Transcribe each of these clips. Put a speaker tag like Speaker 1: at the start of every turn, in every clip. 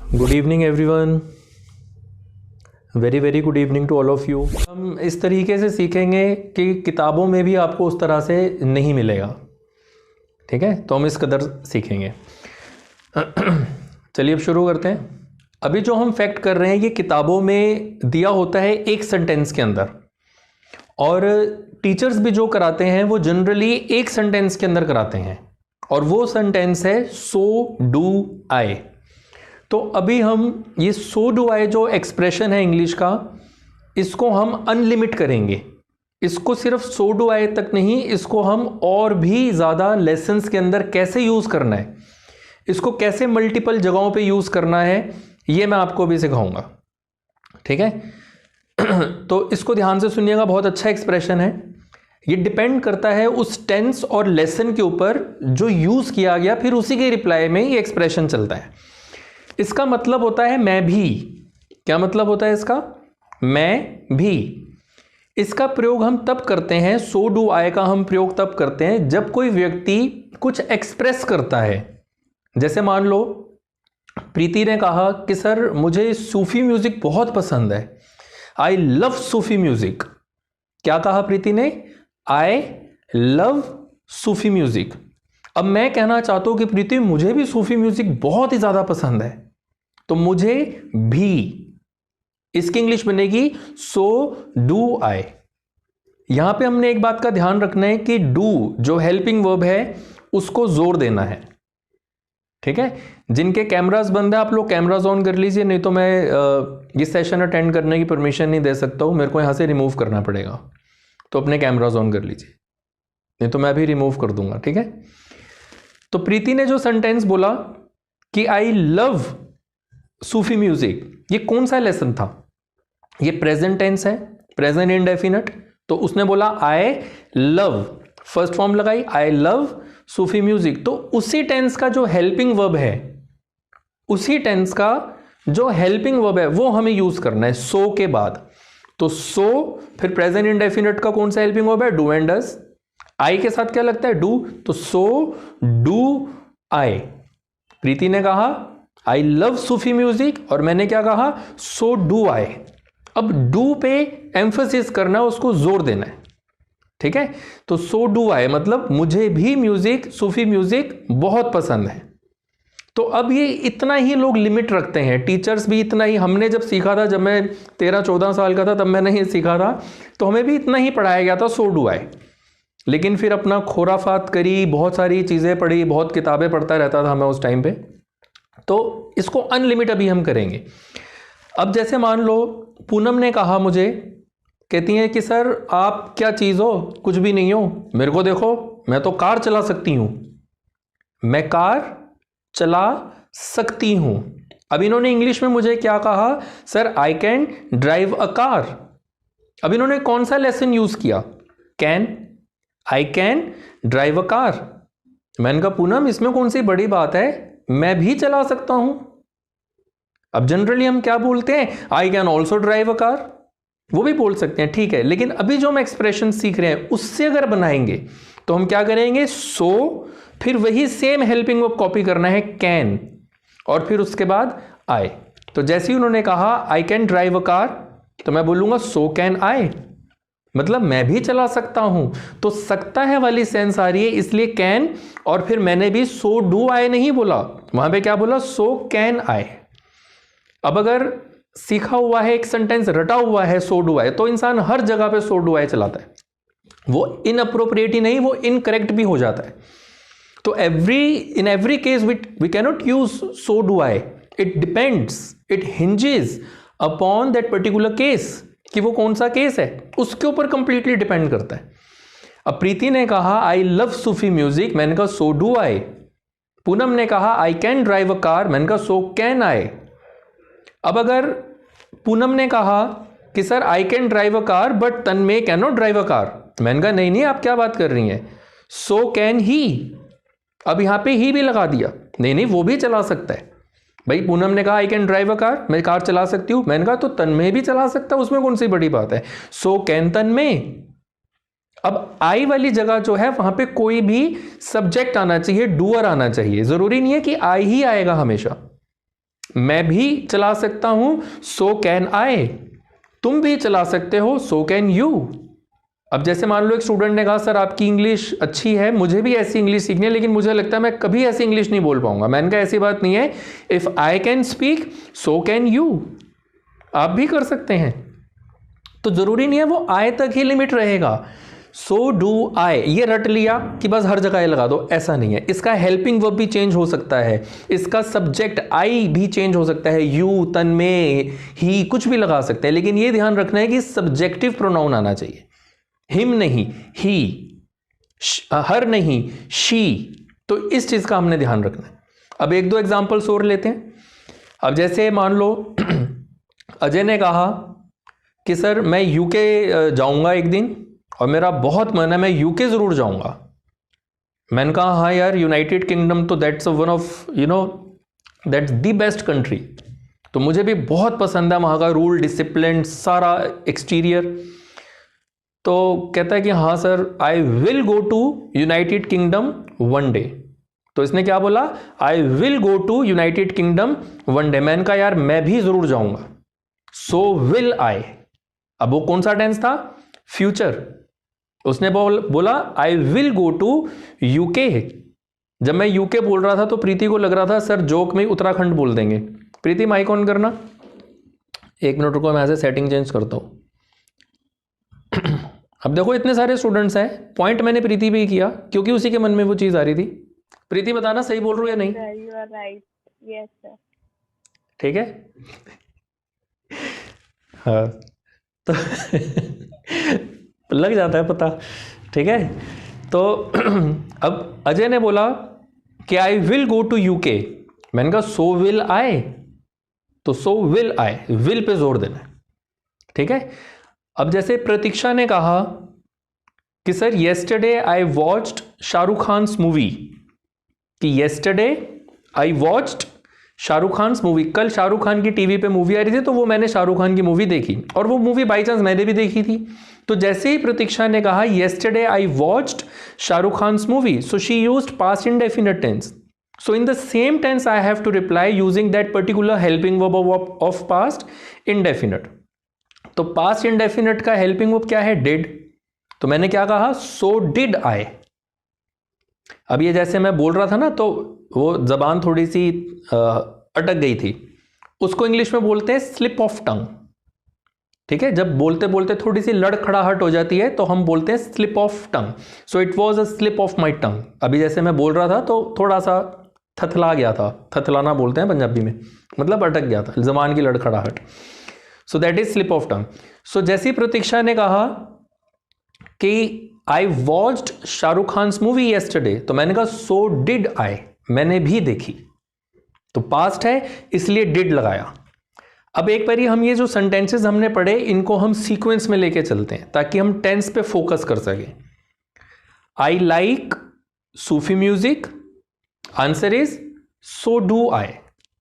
Speaker 1: Good evening everyone, very very good evening to all of you. हम इस तरीके से सीखेंगे कि किताबों में भी आपको उस तरह से नहीं मिलेगा, ठीक है। तो हम इस कदर सीखेंगे। चलिए अब शुरू करते हैं। अभी जो हम फैक्ट कर रहे हैं ये किताबों में दिया होता है एक सेंटेंस के अंदर, और टीचर्स भी जो कराते हैं वो जनरली एक सेंटेंस के अंदर कराते हैं, और वो सेंटेंस है सो डू आई। तो अभी हम ये सो डू आई जो एक्सप्रेशन है इंग्लिश का, इसको हम अनलिमिट करेंगे। इसको सिर्फ सो डू आई तक नहीं, इसको हम और भी ज़्यादा लेसन्स के अंदर कैसे यूज़ करना है, इसको कैसे मल्टीपल जगहों पे यूज़ करना है, ये मैं आपको भी सिखाऊंगा, ठीक है। तो इसको ध्यान से सुनिएगा, बहुत अच्छा एक्सप्रेशन है। ये डिपेंड करता है उस टेंस और लेसन के ऊपर जो यूज़ किया गया, फिर उसी के रिप्लाई में ये एक्सप्रेशन चलता है। इसका मतलब होता है मैं भी। क्या मतलब होता है इसका? मैं भी। इसका प्रयोग हम तब करते हैं, सो डू आई का हम प्रयोग तब करते हैं जब कोई व्यक्ति कुछ एक्सप्रेस करता है। जैसे मान लो प्रीति ने कहा कि सर मुझे सूफी म्यूजिक बहुत पसंद है, आई लव सूफी म्यूजिक। क्या कहा प्रीति ने? I love Sufi music. अब मैं कहना चाहता हूं कि प्रीति मुझे भी सूफी म्यूजिक बहुत ही ज्यादा पसंद है, तो मुझे भी, इसकी इंग्लिश बनेगी सो डू आई। यहां पे हमने एक बात का ध्यान रखना है कि डू जो हेल्पिंग वर्ब है उसको जोर देना है, ठीक है। जिनके कैमरास बंद है आप लोग कैमरास ऑन कर लीजिए, नहीं तो मैं ये सेशन अटेंड करने की परमिशन नहीं दे सकता हूं, मेरे को यहां से रिमूव करना पड़ेगा। तो अपने कैमरास ऑन कर लीजिए, नहीं तो मैं भी रिमूव कर दूंगा, ठीक है। तो प्रीति ने जो सेंटेंस बोला कि आई लव सूफी म्यूजिक, ये कौन सा लेसन था? ये प्रेजेंट टेंस है, प्रेजेंट इंडेफिनिट। तो उसने बोला आई लव, फर्स्ट फॉर्म लगाई, आई लव सूफी म्यूजिक। तो उसी टेंस का जो हेल्पिंग वर्ब है, उसी टेंस का जो हेल्पिंग वर्ब है वो हमें यूज करना है सो के बाद। तो सो फिर प्रेजेंट इंडेफिनिट का कौन सा हेल्पिंग वर्ब है? Do and does. आई के साथ क्या लगता है? डू। तो सो डू आई। प्रीति ने कहा आई लव सूफी म्यूजिक, और मैंने क्या कहा? सो डू आई। अब डू पे एम्फेसिस करना है, उसको जोर देना है, ठीक है। तो सो डू आई मतलब मुझे भी म्यूजिक, सूफी म्यूजिक बहुत पसंद है। तो अब ये इतना ही लोग लिमिट रखते हैं, टीचर्स भी इतना ही। हमने जब सीखा था, जब मैं 13-14 साल का था तब मैंने ये सीखा था, तो हमें भी इतना ही पढ़ाया गया था सो डू आई। लेकिन फिर अपना खोराफात करी, बहुत सारी चीज़ें पढ़ी, बहुत किताबें पढ़ता रहता था मैं उस टाइम पे। तो इसको अनलिमिट अभी हम करेंगे। अब जैसे मान लो पूनम ने कहा मुझे, कहती हैं कि सर आप क्या चीज़ हो? कुछ भी नहीं हो, मेरे को देखो, मैं तो कार चला सकती हूँ, मैं कार चला सकती हूँ। अब इन्होंने इंग्लिश में मुझे क्या कहा? Sir I can drive a car. अब इन्होंने कौन सा लेसन यूज़ किया? Can. I can drive a car. मैंने कहा पूनम इसमें कौन सी बड़ी बात है, मैं भी चला सकता हूं। अब जनरली हम क्या बोलते हैं? I can also drive a car, वो भी बोल सकते हैं, ठीक है। लेकिन अभी जो हम एक्सप्रेशन सीख रहे हैं उससे अगर बनाएंगे तो हम क्या करेंगे? सो फिर वही सेम हेल्पिंग वर्ब कॉपी करना है कैन, और फिर उसके बाद आई। तो जैसे ही उन्होंने कहा I can drive a car, तो मैं बोलूंगा सो कैन आई, मतलब मैं भी चला सकता हूं। तो सकता है वाली सेंस आ रही है, इसलिए कैन, और फिर मैंने भी सो डू आई नहीं बोला, वहां पे क्या बोला? सो कैन आई। अब अगर सीखा हुआ है एक सेंटेंस, रटा हुआ है सो डू आई, तो इंसान हर जगह पे सो डू आई चलाता है, वो इनअप्रोप्रिएट ही नहीं, वो इनकरेक्ट भी हो जाता है। तो in every case we can not use so do I. It depends, it hinges upon that particular case, कि वो कौन सा केस है उसके ऊपर कंप्लीटली डिपेंड करता है। अब प्रीति ने कहा आई लव सूफी म्यूजिक, मैंने कहा सो डू आई। पूनम ने कहा I can drive a car, मैंने कहा सो कैन आई। अब अगर पूनम ने कहा कि sir I can drive a car but Tanmay can not drive a car, मैंने कहा नहीं नहीं आप क्या बात कर रही हैं, सो कैन ही। अब यहां पे ही भी लगा दिया, नहीं नहीं वो भी चला सकता है। भाई पूनम ने कहा I can drive a car, मैं कार चला सकती हूँ, मैंने कहा तो तन्मय भी चला सकता है, उसमें कौन सी बड़ी बात है? सो कैन तन्मय। अब आई वाली जगह जो है वहां पे कोई भी सब्जेक्ट आना चाहिए, डूअर आना चाहिए। जरूरी नहीं है कि आई ही आएगा हमेशा, मैं भी चला सकता हूं, सो कैन आई। तुम भी चला सकते हो, सो कैन यू। अब जैसे मान लो एक स्टूडेंट ने कहा सर आपकी इंग्लिश अच्छी है, मुझे भी ऐसी इंग्लिश सीखनी है, लेकिन मुझे लगता है मैं कभी ऐसी इंग्लिश नहीं बोल पाऊंगा। मैंने कहा ऐसी बात नहीं है, if I can speak so can you, आप भी कर सकते हैं। तो जरूरी नहीं है वो आई तक ही लिमिट रहेगा। सो डू आई, ये रट लिया कि बस हर जगह लगा दो, ऐसा नहीं है। इसका हेल्पिंग वर्ब भी चेंज हो सकता है, इसका सब्जेक्ट आई भी चेंज हो सकता है, यू, तन में, ही, कुछ भी लगा सकते हैं। लेकिन ये ध्यान रखना है कि सब्जेक्टिव प्रोनाउन आना चाहिए, हिम नहीं, ही, हर नहीं, शी। तो इस चीज का हमने ध्यान रखना है। अब एक दो एग्जांपल्स और लेते हैं। अब जैसे मान लो अजय ने कहा कि सर मैं यूके जाऊंगा एक दिन और मेरा बहुत मन है, मैं यूके जरूर जाऊंगा। मैंने कहा हाँ यार, यूनाइटेड किंगडम तो that's one of that's the best country, तो मुझे भी बहुत पसंद है वहाँ का रूल, डिसिप्लिन, सारा एक्सटीरियर। तो कहता है कि हाँ sir I will go to United Kingdom one day. तो इसने क्या बोला, I will go to United Kingdom one day. मैंने कहा यार मैं भी जरूर जाऊंगा, सो विल आई। अब वो कौन सा टेंस था, फ्यूचर। उसने बोला I will go to UK. जब मैं यूके बोल रहा था तो प्रीति को लग रहा था सर जोक में उत्तराखंड बोल देंगे। प्रीति माइक ऑन करना, एक मिनट रुको, मैं ऐसे सेटिंग चेंज करता हूं। अब देखो इतने सारे स्टूडेंट्स हैं, पॉइंट मैंने प्रीति भी किया क्योंकि उसी के मन में वो चीज आ रही थी। प्रीति बताना सही बोल रहा हूं या नहीं?
Speaker 2: You are right. Yes, sir.
Speaker 1: ठीक है। हाँ तो लग जाता है पता, ठीक है। तो अब अजय ने बोला कि I will go to UK. मैंने कहा सो विल आई, तो सो विल आई, विल पे जोर देना है, ठीक है। अब जैसे प्रतीक्षा ने कहा कि sir yesterday I watched Shahrukh Khan's movie, कि yesterday I watched Shahrukh Khan's movie, कल शाहरुख खान की टीवी पे मूवी आ रही थी तो वो मैंने शाहरुख खान की मूवी देखी, और वो मूवी बाई चांस मैंने भी देखी थी। तो जैसे ही प्रतीक्षा ने कहा yesterday I watched Shahrukh Khan's movie, so she used past indefinite tense. So in the same tense I have to reply using that particular helping verb of past indefinite. तो past indefinite का helping verb क्या है, did। तो मैंने क्या कहा, so did I। अब ये जैसे मैं बोल रहा था ना तो वो जबान थोड़ी सी अटक गई थी, उसको इंग्लिश में बोलते हैं स्लिप ऑफ टंग, ठीक है। जब बोलते बोलते थोड़ी सी लड़खड़ाहट हो जाती है तो हम बोलते हैं slip of tongue. So it was a slip of my tongue. अभी जैसे मैं बोल रहा था तो थोड़ा सा थथला गया था, थथलाना बोलते हैं पंजाबी में, मतलब अटक गया था, जबान की लड़खड़ाहट। So that is slip of tongue. So जैसी प्रतीक्षा ने कहा कि I watched Shahrukh Khan's movie yesterday, तो मैंने कहा सो डिड आई, मैंने भी देखी। तो पास्ट है इसलिए डिड लगाया। अब एक बारी हम ये जो सेंटेंसेस हमने पढ़े इनको हम सीक्वेंस में लेके चलते हैं ताकि हम टेंस पे फोकस कर सकें। I like Sufi music, answer is so do I.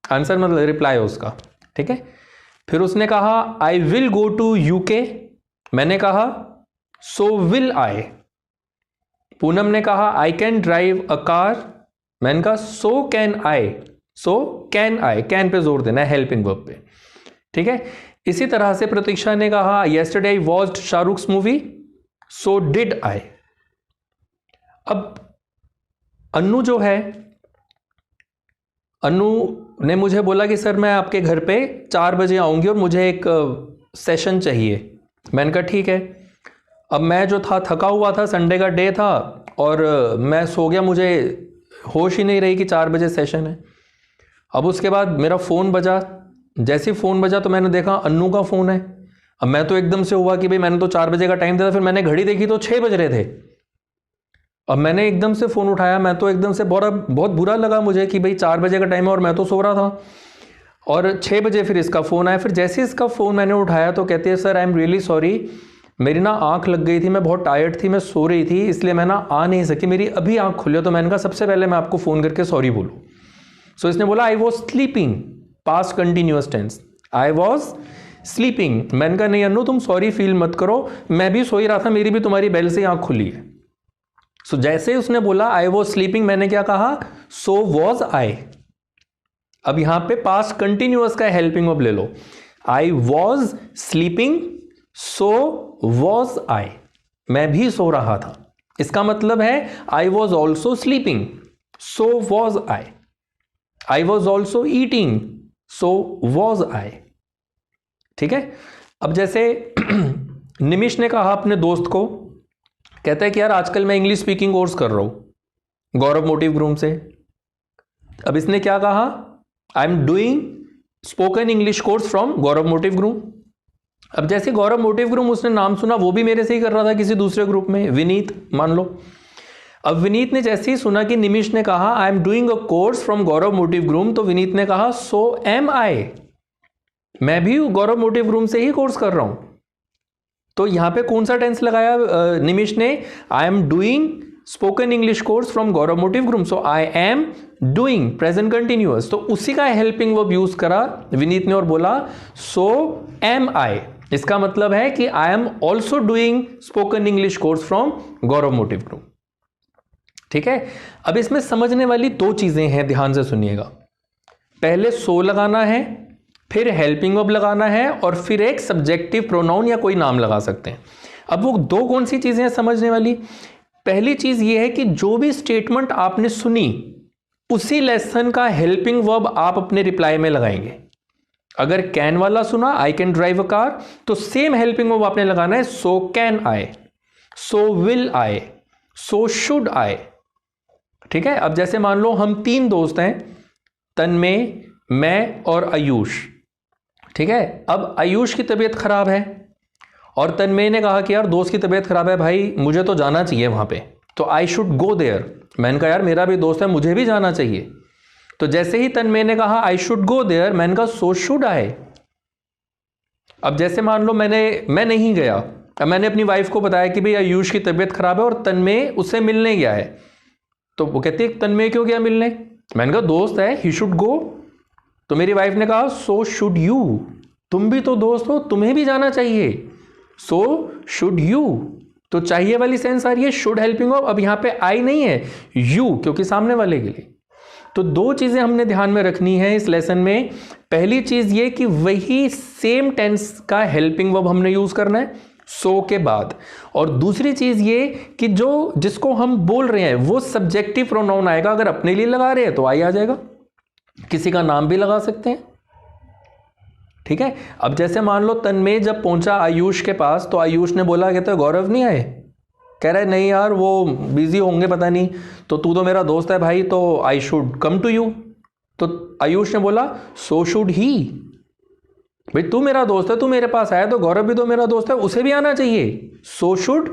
Speaker 1: Answer मतलब रिप्लाई है उसका, ठीक है। फिर उसने कहा I will go to UK, मैंने कहा सो विल आई। पूनम ने कहा I can drive a car, मैंने कहा so can I. So can I, can पे जोर देना है हेल्पिंग वर्ब पे, ठीक है। इसी तरह से प्रतीक्षा ने कहा yesterday I watched Shahrukh movie, so did I. अब अन्नू जो है, अन्नू ने मुझे बोला कि सर मैं आपके घर पे 4 बजे आऊंगी और मुझे एक सेशन चाहिए। मैंने कहा ठीक है। अब मैं जो था थका हुआ था, संडे का डे था और मैं सो गया, मुझे होश ही नहीं रही कि 4 बजे सेशन है। अब उसके बाद मेरा फ़ोन बजा, जैसे ही फ़ोन बजा तो मैंने देखा अन्नू का फ़ोन है। अब मैं तो एकदम से हुआ कि भाई मैंने तो 4 बजे का टाइम दिया था, फिर मैंने घड़ी देखी तो 6 बज रहे थे। अब मैंने एकदम से फ़ोन उठाया, मैं तो एकदम से बहुत बुरा लगा मुझे कि भाई 4 बजे का टाइम है और मैं तो सो रहा था। और 6 बजे फिर इसका फ़ोन आया। फिर जैसे इसका फ़ोन मैंने उठाया तो कहती है sir I am really sorry, मेरी ना आँख लग गई थी, मैं बहुत टायर्ड थी, मैं सो रही थी इसलिए मैं ना आ नहीं सकी, मेरी अभी आँख खुली। तो मैंने कहा सबसे पहले मैं आपको फ़ोन करके सॉरी बोलूँ। सो इसने बोला I was sleeping, past continuous tense, I was sleeping. मैंने कहा नहीं अन्नू तुम सॉरी फील मत करो, मैं भी सो ही रहा था, मेरी भी तुम्हारी बेल से आँख खुली है। सो जैसे ही उसने बोला आई वॉज स्लीपिंग, मैंने क्या कहा, सो वॉज आई। अब यहां पे पास्ट कंटिन्यूअस का हेल्पिंग वर्ब ले लो, I was sleeping so was I, मैं भी सो रहा था, इसका मतलब है I was also sleeping so was I was also eating so was I. ठीक है। अब जैसे निमिष ने कहा अपने दोस्त को, कहता है कि यार आजकल मैं इंग्लिश स्पीकिंग कोर्स कर रहा हूं गौरव मोटिव ग्रूम से। अब इसने क्या कहा, I am doing spoken English course from Gaurav motive groom. अब जैसे गौरव मोटिव ग्रूम उसने नाम सुना, वो भी मेरे से ही कर रहा था किसी दूसरे ग्रुप में, विनीत मान लो। अब विनीत ने जैसे ही सुना कि निमिष ने कहा I am doing a course from Gaurav motive groom, तो विनीत ने कहा सो एम आई, मैं भी गौरव मोटिव ग्रूम से ही कोर्स कर रहा हूं। तो यहां पे कौन सा टेंस लगाया निमिष ने, I am doing spoken English course from Gaurav motive groom, so I am doing present continuous, तो उसी का हेल्पिंग वर्ब यूज करा विनीत ने और बोला सो एम आई। इसका मतलब है कि I am also doing spoken English course from Gaurav motive groom. ठीक है। अब इसमें समझने वाली दो चीजें हैं, ध्यान से सुनिएगा। पहले सो लगाना है, फिर हेल्पिंग वर्ब लगाना है, और फिर एक सब्जेक्टिव प्रोनाउन या कोई नाम लगा सकते हैं। अब वो दो कौन सी चीजें हैं समझने वाली। पहली चीज ये है कि जो भी स्टेटमेंट आपने सुनी उसी लेसन का हेल्पिंग वर्ब आप अपने रिप्लाई में लगाएंगे। अगर कैन वाला सुना, आई कैन ड्राइव अ कार, तो सेम हेल्पिंग वर्ब आपने लगाना है, सो can I, so will I, so should I. ठीक है। अब जैसे मान लो हम तीन दोस्त हैं, तन्मय, मैं और आयुष। ठीक है। अब आयुष की तबीयत खराब है और तन्मय ने कहा कि यार दोस्त की तबीयत खराब है भाई, मुझे तो जाना चाहिए वहां पे, तो आई शुड गो देयर। मैंने कहा यार मेरा भी दोस्त है, मुझे भी जाना चाहिए। तो जैसे ही तन्मय ने कहा आई शुड गो देयर, मैंने कहा सो शुड आई। अब जैसे मान लो मैं नहीं गया, अब मैंने अपनी वाइफ को बताया कि भाई आयुष की तबीयत खराब है और तन्मय उससे मिलने गया है, तो वो कहती है तन्मय क्यों गया मिलने, मैंने कहा दोस्त है, ही शुड गो। तो मेरी वाइफ ने कहा सो शुड यू, तुम भी तो दोस्त हो, तुम्हें भी जाना चाहिए, सो शुड यू। तो चाहिए वाली सेंस आ रही है, शुड हेल्पिंग वर्ब। अब यहां पे आई नहीं है, यू, क्योंकि सामने वाले के लिए। तो दो चीजें हमने ध्यान में रखनी है इस लेसन में। पहली चीज ये कि वही सेम टेंस का हेल्पिंग वर्ब हमने यूज करना है सो के बाद, और दूसरी चीज ये कि जो जिसको हम बोल रहे हैं वो सब्जेक्टिव प्रोनाउन आएगा। अगर अपने लिए लगा रहे हैं तो आई आ जाएगा, किसी का नाम भी लगा सकते हैं। ठीक है। अब जैसे मान लो तन्मय जब पहुंचा आयुष के पास, तो आयुष ने बोला, कहते हैं गौरव नहीं आए, कह रहा है नहीं यार वो बिजी होंगे पता नहीं, तो तू तो मेरा दोस्त है भाई, तो I should come to you. तो आयुष ने बोला सो शुड ही, भाई तू मेरा दोस्त है, तू मेरे पास आया, तो गौरव भी तो मेरा दोस्त है, उसे भी आना चाहिए, सो शुड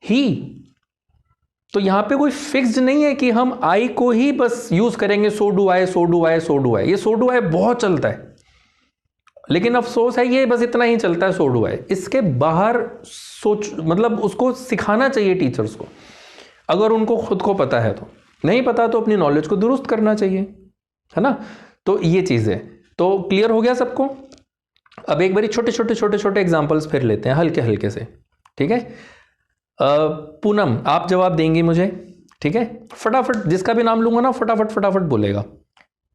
Speaker 1: ही। तो यहां पे कोई फिक्स्ड नहीं है कि हम आई को ही बस यूज करेंगे, सो do I, so do I, so do आई। ये सो डू आई बहुत चलता है, लेकिन अफसोस है ये बस इतना ही चलता है, सो डू आई। इसके बाहर सोच, मतलब उसको सिखाना चाहिए टीचर्स को, अगर उनको खुद को पता है। तो नहीं पता तो अपनी नॉलेज को दुरुस्त करना चाहिए, है ना। तो ये चीज है। तो क्लियर हो गया सबको। अब एक बारी छोटे छोटे एग्जांपल्स फिर लेते हैं, हल्के हल्के से। ठीक है। पूनम आप जवाब देंगी मुझे, ठीक है। फटाफट, जिसका भी नाम लूंगा ना फटाफट बोलेगा।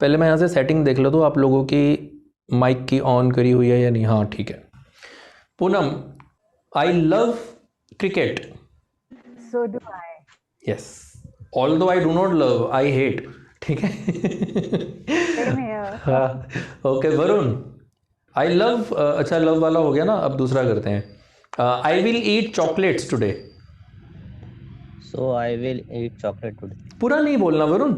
Speaker 1: पहले मैं यहां से सेटिंग देख लेता हूं आप लोगों की माइक की ऑन करी हुई है या नहीं। हाँ ठीक है। Poonam, I love cricket.
Speaker 2: So do I.
Speaker 1: Yes, although I do not love, I hate. ठीक है।
Speaker 2: Same here.
Speaker 1: हाँ ओके। वरुण, आई लव, अच्छा लव वाला हो गया ना, अब दूसरा करते हैं। I will eat chocolates today.
Speaker 3: So I will eat chocolate today.
Speaker 1: पूरा नहीं बोलना वरुण,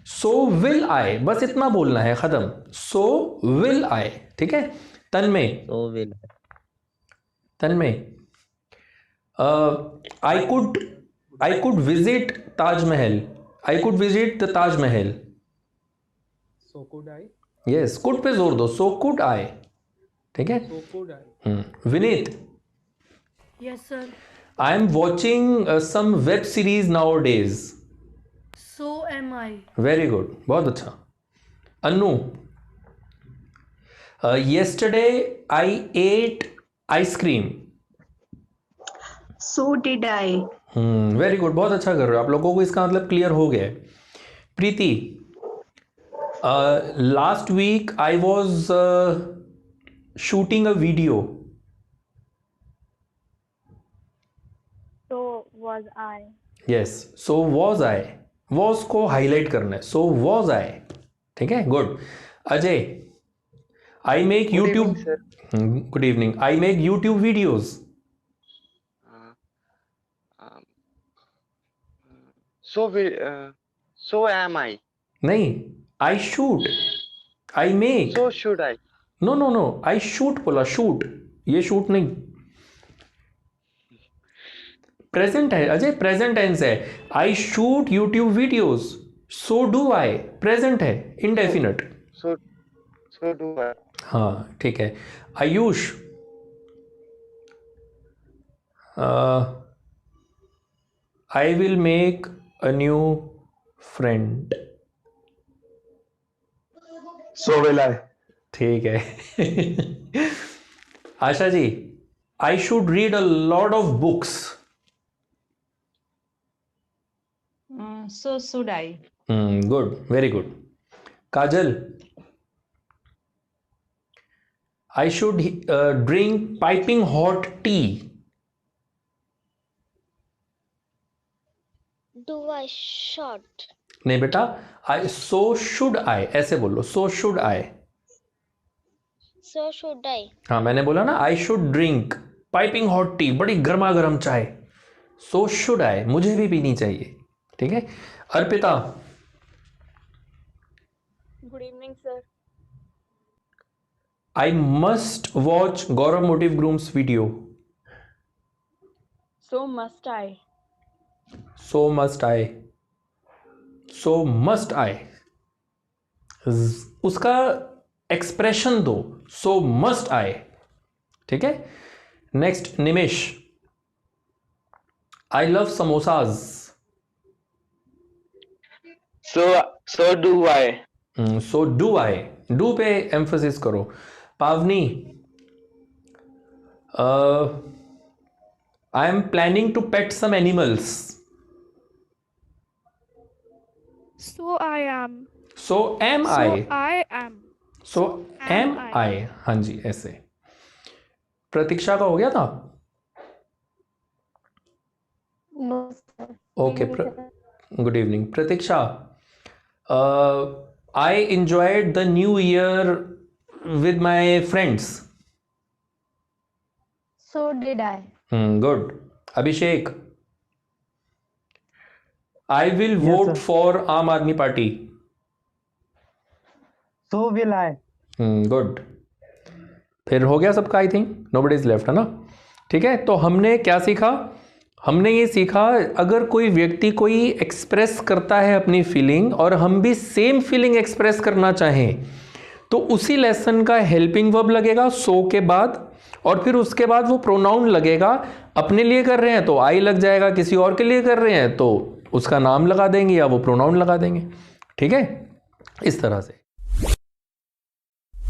Speaker 1: सो विल आई, बस इतना बोलना है, खत्म। सो विल आई। ठीक है। तन्मय,
Speaker 3: So will
Speaker 1: Tanmay, I could visit Taj Mahal, I could visit the Taj Mahal.
Speaker 4: So could I?
Speaker 1: Yes, could पे जोर दो, सो कुड आई। ठीक है।
Speaker 4: So could I?
Speaker 1: Vineet,
Speaker 5: Yes, sir.
Speaker 1: I am watching some web series nowadays.
Speaker 5: So am I.
Speaker 1: Very good, बहुत अच्छा। Anu, yesterday I ate ice cream.
Speaker 2: So did I.
Speaker 1: Very good, बहुत अच्छा कर रहे हो आप। लोगों को इसका मतलब क्लियर हो गया है। प्रीति, Last week I was shooting a video.
Speaker 2: So was I.
Speaker 1: Yes, so was I. was को हाईलाइट करना है. So was I. ठीक है, good. Ajay, I make
Speaker 6: Good
Speaker 1: YouTube.
Speaker 6: evening, sir.
Speaker 1: Good evening. I make YouTube videos.
Speaker 6: Um, so am I.
Speaker 1: नहीं, I shoot. I make.
Speaker 6: So should I.
Speaker 1: No. I shoot बोला, shoot. ये shoot नहीं. Present है Ajay, present tense है. I shoot YouTube videos. So do I. Present है, indefinite.
Speaker 6: So do I.
Speaker 1: हाँ ठीक है. Ayush, I will make a new friend.
Speaker 6: So will I.
Speaker 1: ठीक है. Asha ji, I should read a lot of books.
Speaker 7: So should I.
Speaker 1: Good, very good. Kajal, I should drink piping hot tea.
Speaker 8: Do I shot?
Speaker 1: नहीं बेटा, so should I ऐसे बोलो. So should I.
Speaker 8: So should I.
Speaker 1: हाँ, मैंने बोला ना, I should drink piping hot tea, बड़ी गर्मा गर्म चाय. So should I, मुझे भी पीनी चाहिए. ठीक है. Arpita,
Speaker 2: Good evening, sir.
Speaker 1: I must watch Gaurav Motive Groom's video.
Speaker 2: So must I.
Speaker 1: So must I. So must I. उसका एक्सप्रेशन दो. So must I. ठीक है. Next, Nimish, I love samosas.
Speaker 6: So do I.
Speaker 1: So do I. Do पे emphasis करो. पावनी, I am planning to pet some animals.
Speaker 9: So I am.
Speaker 1: So am
Speaker 9: So
Speaker 1: I.
Speaker 9: I am.
Speaker 1: So am
Speaker 9: am
Speaker 1: I. हाँ जी, ऐसे. प्रतीक्षा का हो गया था.
Speaker 8: No, sir.
Speaker 1: Okay, good evening. Pratiksha, I enjoyed the new year with my friends.
Speaker 8: So did I.
Speaker 1: Good. Abhishek, I will vote
Speaker 4: sir.
Speaker 1: for Aam Aadmi Party.
Speaker 4: So will I.
Speaker 1: Good. फिर हो गया सबका, I think nobody is left, है ना. ठीक है. तो हमने क्या सीखा? हमने ये सीखा, अगर कोई व्यक्ति कोई एक्सप्रेस करता है अपनी फीलिंग और हम भी सेम फीलिंग एक्सप्रेस करना चाहें, तो उसी लेसन का हेल्पिंग वर्ब लगेगा सो के बाद, और फिर उसके बाद वो प्रोनाउन लगेगा. अपने लिए कर रहे हैं तो आई लग जाएगा, किसी और के लिए कर रहे हैं तो उसका नाम लगा देंगे या वो प्रोनाउन लगा देंगे. ठीक है, इस तरह से.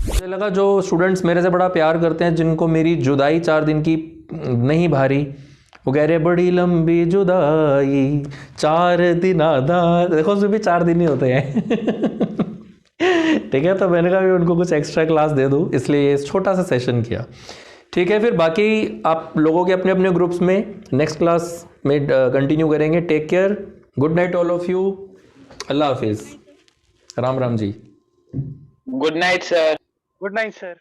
Speaker 1: मुझे लगा जो स्टूडेंट्स मेरे से बड़ा प्यार करते हैं, जिनको मेरी जुदाई 4 दिन की नहीं भारी, वो कह रहे बड़ी लंबी जुदाई 4 दिन आधा. देखो उसमें भी 4 दिन ही होते हैं. ठीक है, तो मैंने कहा भी उनको कुछ एक्स्ट्रा क्लास दे दूँ, इसलिए ये छोटा सा सेशन किया. ठीक है, फिर बाकी आप लोगों के अपने अपने ग्रुप्स में नेक्स्ट क्लास में कंटिन्यू करेंगे. Take care. Good night all of you. अल्लाह हाफिज़. Ram Ram ji.
Speaker 6: Good night, sir. Good night, sir.